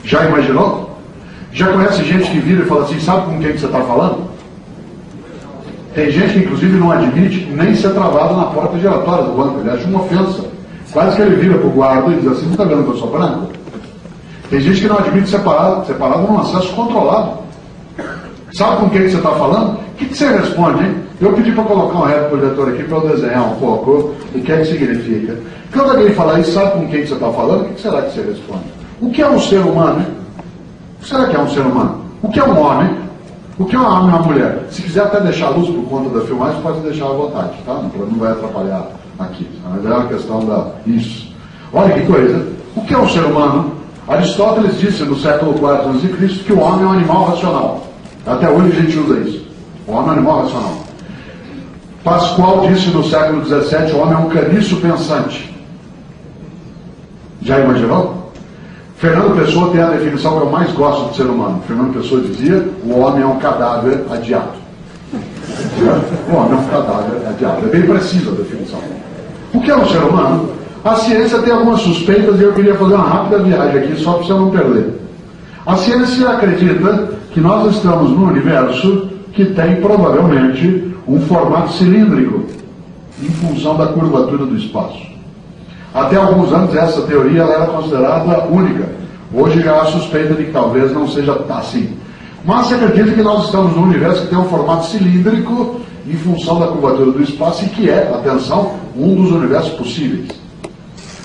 Já imaginou? Já conhece gente que vira e fala assim, sabe com quem que você está falando? Tem gente que inclusive não admite nem ser travado na porta giratória do banco, ele acha uma ofensa. Quase que ele vira para o guarda e diz assim, não está vendo que eu sou branco? Tem gente que não admite separado num acesso controlado. Sabe com quem que você está falando? O que você responde, hein? Eu pedi para colocar um retroprojetor aqui para eu desenhar um pouco o que é que significa. Quando alguém falar isso, sabe com quem que você está falando? O que será que você responde? O que é um ser humano, hein? O que será que é um ser humano? O que é um homem? O que é um homem e uma mulher? Se quiser até deixar a luz por conta da filmagem, pode deixar à vontade, tá? Não vai atrapalhar aqui. Mas é uma questão da... Isso. Olha que coisa. O que é um ser humano? Aristóteles disse no século IV a.C. que o homem é um animal racional. Até hoje a gente usa isso. O homem é um animal racional. Pascoal disse no século XVII, o homem é um caniço pensante. Já imaginou? Fernando Pessoa tem a definição que eu mais gosto de ser humano. Fernando Pessoa dizia, o homem é um cadáver adiado. O homem é um cadáver adiado. É bem precisa a definição. O que é um ser humano? A ciência tem algumas suspeitas e eu queria fazer uma rápida viagem aqui, só para você não perder. A ciência acredita que nós estamos num universo que tem provavelmente um formato cilíndrico, em função da curvatura do espaço. Até alguns anos essa teoria ela era considerada única. Hoje já há suspeita de que talvez não seja assim. Mas se acredita que nós estamos num universo que tem um formato cilíndrico em função da curvatura do espaço e que é, atenção, um dos universos possíveis.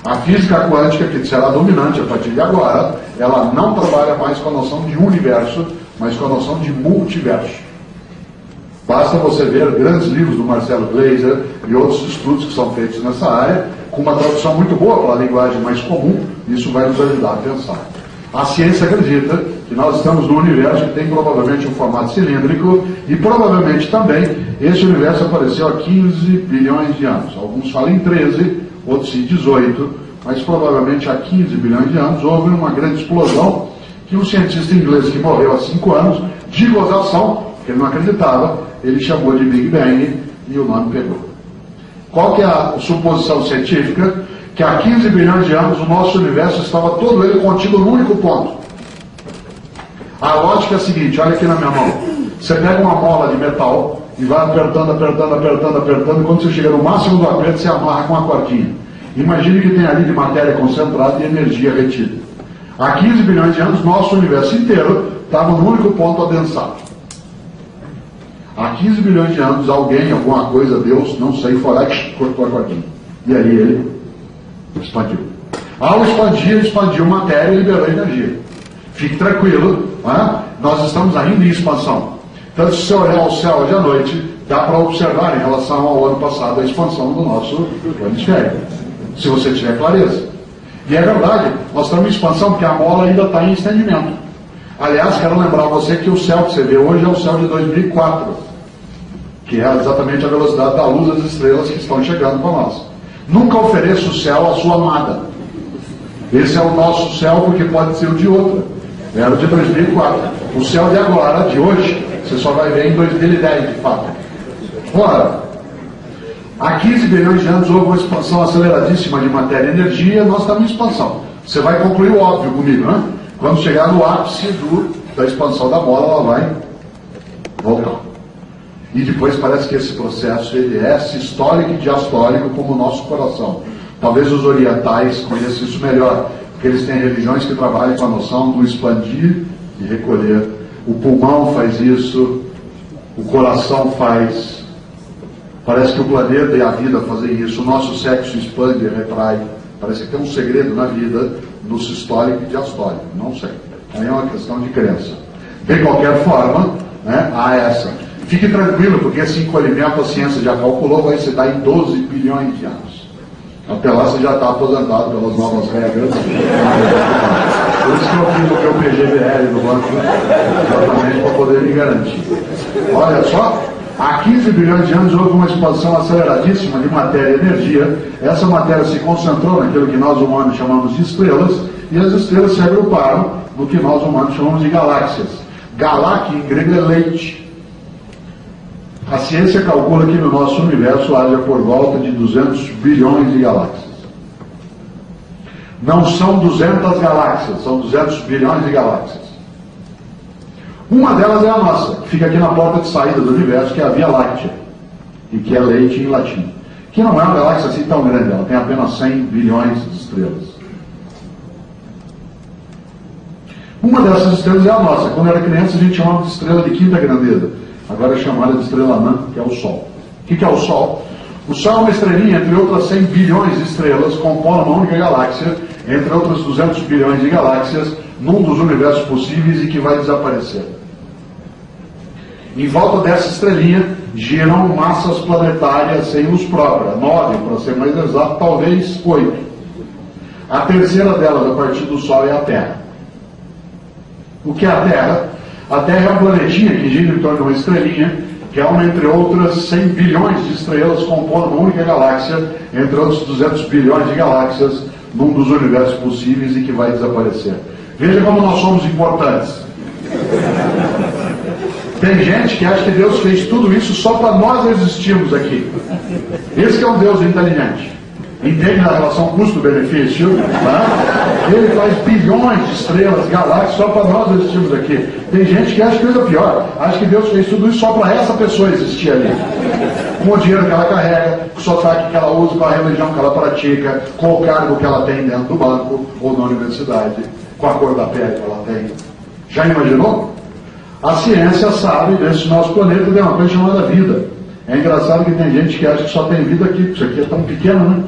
A física quântica, que será dominante a partir de agora, ela não trabalha mais com a noção de universo, mas com a noção de multiverso. Basta você ver grandes livros do Marcelo Gleiser e outros estudos que são feitos nessa área, com uma tradução muito boa para a linguagem mais comum, isso vai nos ajudar a pensar. A ciência acredita que nós estamos num universo que tem provavelmente um formato cilíndrico e provavelmente também esse universo apareceu há 15 bilhões de anos. Alguns falam em 13, outros em 18, mas provavelmente há 15 bilhões de anos houve uma grande explosão que um cientista inglês que morreu há 5 anos, de gozação, porque ele não acreditava, ele chamou de Big Bang e o nome pegou. Qual que é a suposição científica? Que há 15 bilhões de anos o nosso universo estava todo ele contido num único ponto. A lógica é a seguinte, olha aqui na minha mão. Você pega uma mola de metal e vai apertando, e quando você chega no máximo do aperto, você amarra com uma cordinha. Imagine que tem ali de matéria concentrada e energia retida. Há 15 bilhões de anos, nosso universo inteiro estava num único ponto adensado. Há 15 bilhões de anos, alguém, alguma coisa, Deus, não sei, foi lá e cortou a cordinha. E aí ele expandiu. Ao expandir, expandiu matéria e liberou energia. Fique tranquilo, nós estamos ainda em expansão. Então, se você olhar ao céu hoje à noite, dá para observar em relação ao ano passado a expansão do nosso planisfério, se você tiver clareza. E é verdade, nós estamos em expansão porque a mola ainda está em estendimento. Aliás, quero lembrar você que o céu que você vê hoje é o céu de 2004, que é exatamente a velocidade da luz das estrelas que estão chegando para nós. Nunca ofereça o céu à sua amada. Esse é o nosso céu porque pode ser o de outra. Era o de 2004. O céu de agora, de hoje, você só vai ver em 2010, de fato. Ora, há 15 bilhões de anos houve uma expansão aceleradíssima de matéria e energia, nós estamos em expansão. Você vai concluir o óbvio comigo, né? Quando chegar no ápice da expansão da bola, ela vai voltar. E depois parece que esse processo ele é sistólico e diastólico como o nosso coração. Talvez os orientais conheçam isso melhor, porque eles têm religiões que trabalham com a noção do expandir e recolher. O pulmão faz isso, o coração faz. Parece que o planeta e a vida fazem isso. O nosso sexo expande e retrai. Parece que tem um segredo na vida no sistólico e diastólico. Não sei. Aí é uma questão de crença. De qualquer forma, há essa. Fique tranquilo, porque esse encolhimento a ciência já calculou, vai se dar em 12 bilhões de anos. Até lá você já está aposentado pelas novas regras. Por isso que eu fiz o meu PGBL no banco, exatamente para poder me garantir. Olha só, há 15 bilhões de anos houve uma expansão aceleradíssima de matéria e energia. Essa matéria se concentrou naquilo que nós humanos chamamos de estrelas, e as estrelas se agruparam no que nós humanos chamamos de galáxias. Galá, que em grego é leite. A ciência calcula que no nosso universo haja por volta de 200 bilhões de galáxias. Não são 200 galáxias, são 200 bilhões de galáxias. Uma delas é a nossa, que fica aqui na porta de saída do universo, que é a Via Láctea, e que é leite em latim. Que não é uma galáxia assim tão grande, ela tem apenas 100 bilhões de estrelas. Uma dessas estrelas é a nossa. Quando era criança a gente chamava de estrela de quinta grandeza. Agora é chamada de estrela anã, que é o Sol. O que é o Sol? O Sol é uma estrelinha, entre outras 100 bilhões de estrelas, compõe uma única galáxia, entre outras 200 bilhões de galáxias, num dos universos possíveis e que vai desaparecer. Em volta dessa estrelinha giram massas planetárias sem luz própria, 9, para ser mais exato, talvez 8. A terceira delas, a partir do Sol, é a Terra. O que é a Terra? A Terra é um planetinha que gira em torno de uma estrelinha, que é uma, entre outras, 100 bilhões de estrelas, compondo uma única galáxia, entre outros 200 bilhões de galáxias, num dos universos possíveis e que vai desaparecer. Veja como nós somos importantes. Tem gente que acha que Deus fez tudo isso só para nós existirmos aqui. Esse que é um Deus inteligente. Entende a relação custo-benefício? Tá? Ele faz bilhões de estrelas, galáxias, só para nós existirmos aqui. Tem gente que acha coisa pior. Acha que Deus fez tudo isso só para essa pessoa existir ali. Com o dinheiro que ela carrega, com o sotaque que ela usa, com a religião que ela pratica, com o cargo que ela tem dentro do banco ou na universidade, com a cor da pele que ela tem. Já imaginou? A ciência sabe desse nosso planeta tem uma coisa chamada vida. É engraçado que tem gente que acha que só tem vida aqui, porque isso aqui é tão pequeno, né?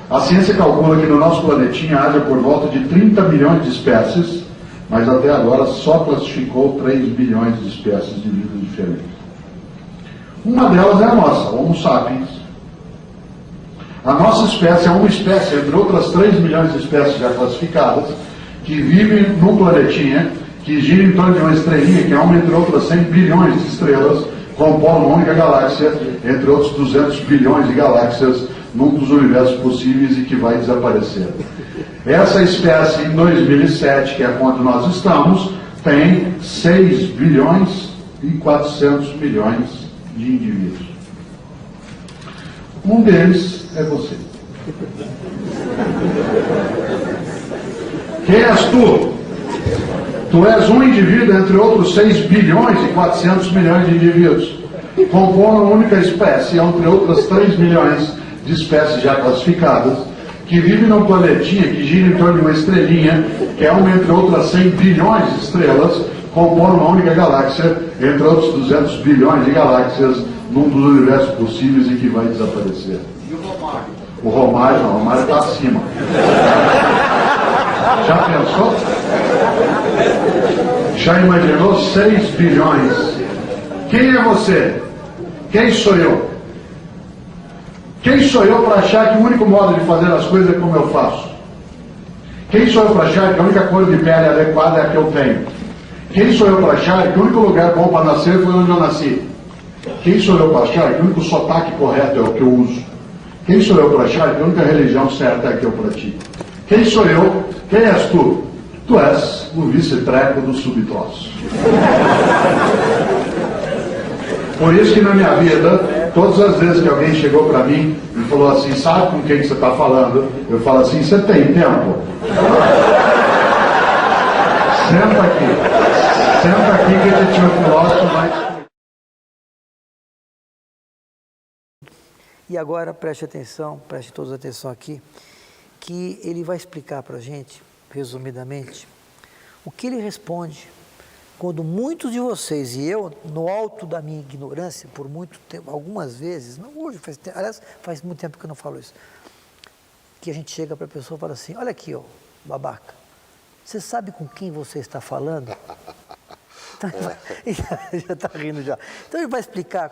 A ciência calcula que no nosso planetinha haja por volta de 30 milhões de espécies, mas até agora só classificou 3 bilhões de espécies de vida diferentes. Uma delas é a nossa, Homo sapiens. A nossa espécie é uma espécie, entre outras 3 milhões de espécies já classificadas, que vive num planetinha que gira em torno de uma estrelinha, que é uma, entre outras 100 bilhões de estrelas, compondo uma única galáxia, entre outros 200 bilhões de galáxias, num dos universos possíveis e que vai desaparecer. Essa espécie, em 2007, que é quando nós estamos, tem 6 bilhões e 400 milhões de indivíduos. Um deles é você. Quem és tu? Tu és um indivíduo entre outros 6 bilhões e 400 milhões de indivíduos, compondo uma única espécie, entre outras 3 milhões de espécies já classificadas, que vive num planetinha que gira em torno de uma estrelinha, que é uma, entre outras 100 bilhões de estrelas, compondo uma única galáxia, entre outros 200 bilhões de galáxias, num dos universos possíveis e que vai desaparecer. E o Romário? O Romário não, o Romário está acima. Já pensou? Já imaginou 6 bilhões? Quem é você? Quem sou eu? Quem sou eu para achar que o único modo de fazer as coisas é como eu faço? Quem sou eu para achar que a única cor de pele adequada é a que eu tenho? Quem sou eu para achar que o único lugar bom para nascer foi onde eu nasci? Quem sou eu para achar que o único sotaque correto é o que eu uso? Quem sou eu para achar que a única religião certa é a que eu pratico? Quem sou eu? Quem és tu? Tu és o vice-treco do subtroço. Por isso que na minha vida, todas as vezes que alguém chegou para mim e falou assim, sabe com quem que você está falando? Eu falo assim, você tem tempo? Senta aqui. Senta aqui que a gente o filósofo vai... E agora preste atenção, preste todos atenção aqui, que ele vai explicar para a gente, resumidamente, o que ele responde quando muitos de vocês e eu, no alto da minha ignorância, por muito tempo, algumas vezes, não hoje, aliás, faz muito tempo que eu não falo isso, que a gente chega para a pessoa e fala assim, olha aqui, ó, babaca, você sabe com quem você está falando? Então, já está rindo já. Então ele vai explicar,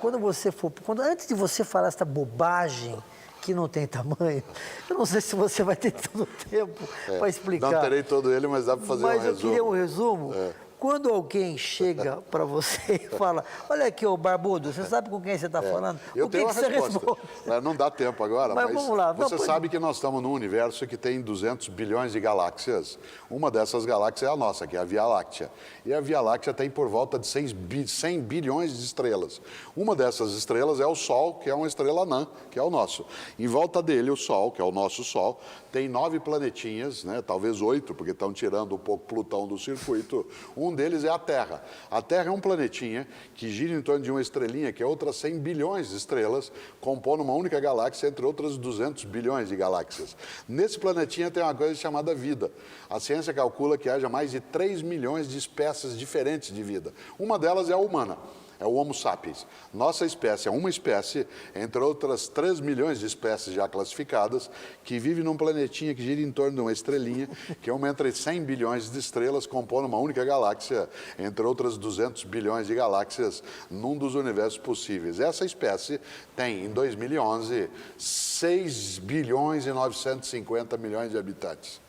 antes de você falar essa bobagem que não tem tamanho, eu não sei se você vai ter todo o tempo para explicar. Não terei todo ele, mas dá para fazer um resumo. Mas eu queria um resumo Quando alguém chega para você e fala, olha aqui, ô Barbudo, você sabe com quem você está falando? Eu O que tenho que uma você resposta. responde? Não dá tempo agora, Mas vamos lá. você Não, sabe que nós estamos num universo que tem 200 bilhões de galáxias. Uma dessas galáxias é a nossa, que é a Via Láctea. E a Via Láctea tem por volta de 100 bilhões de estrelas. Uma dessas estrelas é o Sol, que é uma estrela anã, que é o nosso. Em volta dele, o Sol, que é o nosso Sol, tem 9 planetinhas, né, talvez 8, porque estão tirando um pouco Plutão do circuito. Um deles é a Terra. A Terra é um planetinha que gira em torno de uma estrelinha, que é outras 100 bilhões de estrelas, compondo uma única galáxia, entre outras 200 bilhões de galáxias. Nesse planetinha tem uma coisa chamada vida. A ciência calcula que haja mais de 3 milhões de espécies diferentes de vida. Uma delas é a humana. É o Homo sapiens. Nossa espécie é uma espécie, entre outras 3 milhões de espécies já classificadas, que vive num planetinha que gira em torno de uma estrelinha, que é uma entre 100 bilhões de estrelas, compondo uma única galáxia, entre outras 200 bilhões de galáxias, num dos universos possíveis. Essa espécie tem, em 2011, 6 bilhões e 950 milhões de habitantes.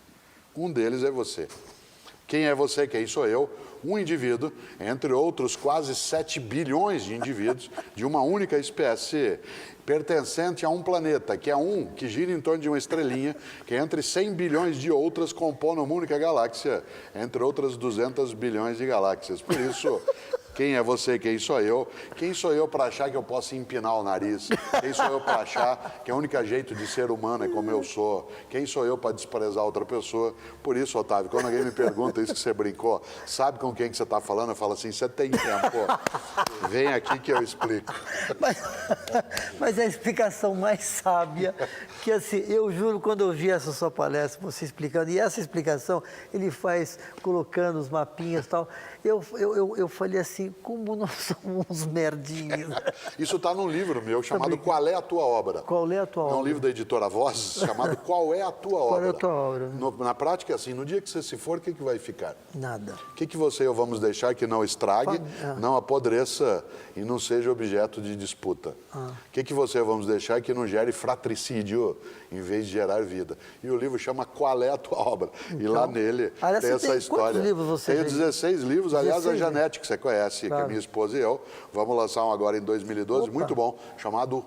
Um deles é você. Quem é você? Quem sou eu? Um indivíduo, entre outros quase 7 bilhões de indivíduos, de uma única espécie, pertencente a um planeta, que é que gira em torno de uma estrelinha, que entre 100 bilhões de outras compõe uma única galáxia, entre outras 200 bilhões de galáxias. Por isso, quem é você? Quem sou eu? Quem sou eu para achar que eu posso empinar o nariz? Quem sou eu para achar que o único jeito de ser humano é como eu sou? Quem sou eu para desprezar outra pessoa? Por isso, Otávio, quando alguém me pergunta isso que você brincou, sabe com quem que você está falando? Eu falo assim, você tem tempo, vem aqui que eu explico. Mas a explicação mais sábia, que assim, eu juro, quando eu vi essa sua palestra, você explicando, e essa explicação ele faz colocando os mapinhas e tal, eu falei assim, como nós somos uns merdinhos. Isso está num livro meu chamado Qual é a Tua Obra? Qual é a tua obra? É um livro da editora Voz chamado Qual é a Tua Obra? Qual é a tua obra? Na prática, assim, no dia que você se for, o que vai ficar? Nada. O que você e eu vamos deixar que não estrague, não apodreça e não seja objeto de disputa? O que você e eu vamos deixar que não gere fratricídio em vez de gerar vida? E o livro chama Qual é a Tua Obra? E lá nele tem essa história. Quantos livros você Tenho tem? 16 livros, aliás, 16 a Janete, que você conhece, que é minha esposa e eu, vamos lançar um agora em 2012, Opa. muito bom, chamado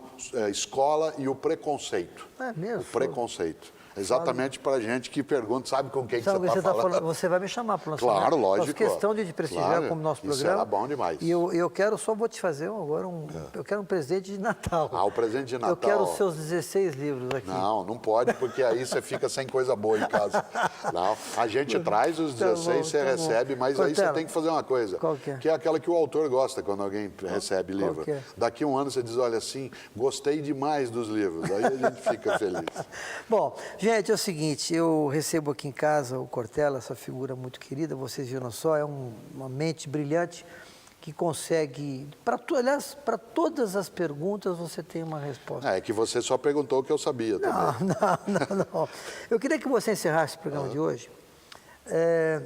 Escola e o Preconceito. É mesmo? O Preconceito. Exatamente para gente que pergunta, sabe com quem que Sabe o você que está falando? Você vai me chamar para o lançamento. Claro, lógico. Faço questão de te prestigiar Claro, como nosso isso programa. será bom demais. E eu quero, só vou te fazer agora eu quero um presente de Natal. O presente de Natal. Eu quero os seus 16 livros aqui. Não pode, porque aí você fica sem coisa boa em casa. Não, a gente traz os 16, você recebe, mas aí você tem que fazer uma coisa. Qual que é? Que é aquela que o autor gosta quando alguém recebe livro. que é? Daqui a um ano você diz, olha assim, gostei demais dos livros. Aí a gente fica feliz. Bom, gente, é o seguinte, eu recebo aqui em casa o Cortella, essa figura muito querida, vocês viram só, é uma mente brilhante que consegue, aliás, para todas as perguntas você tem uma resposta. É que você só perguntou o que eu sabia também. Não. Eu queria que você encerrasse o programa de hoje,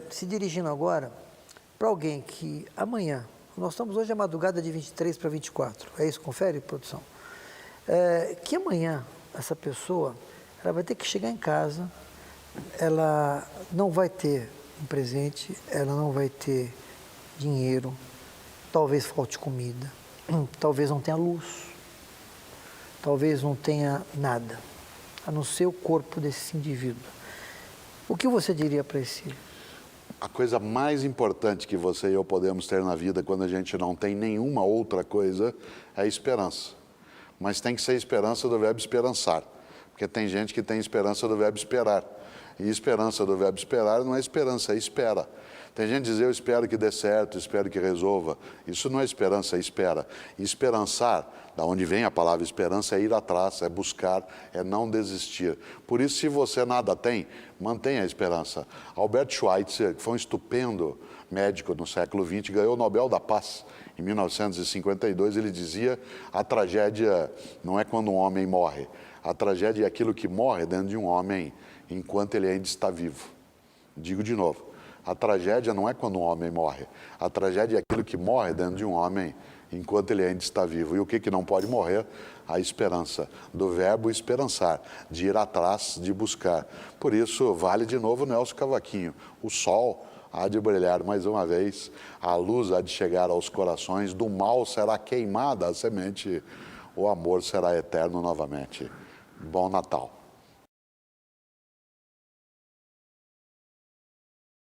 se dirigindo agora para alguém que amanhã, nós estamos hoje à madrugada de 23 para 24, é isso? Confere, produção? Que amanhã essa pessoa, ela vai ter que chegar em casa, ela não vai ter um presente, ela não vai ter dinheiro, talvez falte comida, talvez não tenha luz, talvez não tenha nada, a não ser o corpo desse indivíduo. O que você diria para esse? A coisa mais importante que você e eu podemos ter na vida quando a gente não tem nenhuma outra coisa é a esperança. Mas tem que ser esperança do verbo esperançar, porque tem gente que tem esperança do verbo esperar. E esperança do verbo esperar não é esperança, é espera. Tem gente que diz, eu espero que dê certo, espero que resolva. Isso não é esperança, é espera. E esperançar, da onde vem a palavra esperança, é ir atrás, é buscar, é não desistir. Por isso, se você nada tem, mantenha a esperança. Albert Schweitzer, que foi um estupendo médico no século XX, ganhou o Nobel da Paz. Em 1952, ele dizia, a tragédia não é quando um homem morre. A tragédia é aquilo que morre dentro de um homem enquanto ele ainda está vivo. Digo de novo, a tragédia não é quando um homem morre. A tragédia é aquilo que morre dentro de um homem enquanto ele ainda está vivo. E o que não pode morrer? A esperança, do verbo esperançar, de ir atrás, de buscar. Por isso, vale de novo Nelson Cavaquinho. O sol, há de brilhar mais uma vez, a luz há de chegar aos corações, do mal será queimada a semente, o amor será eterno novamente. Bom Natal.